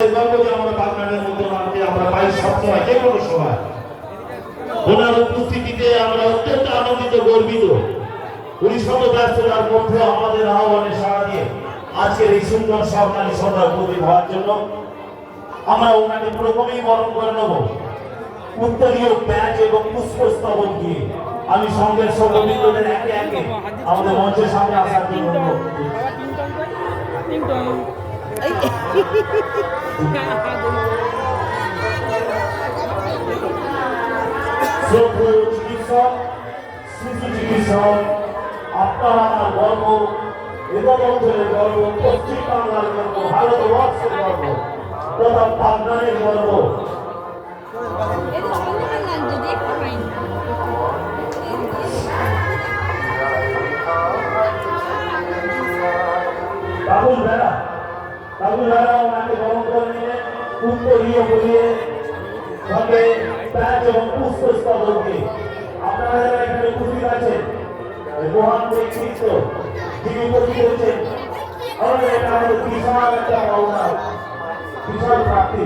আমরা বাংলাদেশের মধ্যে আমরা পাই সবসময় যে কোনো সময় ওনার উপস্থিতিতে আমরা অত্যন্ত আনন্দিত গর্বিত। উনি শত ব্যস্ততার মধ্যে আমাদের আহ্বানে সাড়া দিয়ে আজকের এই সুন্দর সরকারি সভা উপস্থিত হওয়ার জন্য আমরা ওনাকে প্রথমেই বরণ করে নেব উত্তরীয় ব্যাচ এবং পুষ্পস্তবক দিয়ে। আমি সঙ্গের সর্ববৃন্দদের একে একে আমাদের মঞ্চের সামনে আসার জন্য চিকিৎসক শিশু চিকিৎসক আপনারা আমার গর্ব, এবং অঞ্চলের গর্ব, পশ্চিম বাংলার গর্ব, ভারতবর্ষের গর্ব তথা পাবনারের গর্ব। কাবুল ভাইরা ওনাকে গ্রহণ করে নিলেন উত্তরীয় বলিয়ে সঙ্গে ব্যাচ এবং পুষ্পস্তবক দিয়ে। আপনারা যারা এখানে উপস্থিত আছেন মহান ব্যক্তিত্ব যিনি উপস্থিত হয়েছেন আমাদের এটা আমাদের বিশাল একটা পাওনা, বিশাল প্রাপ্তি।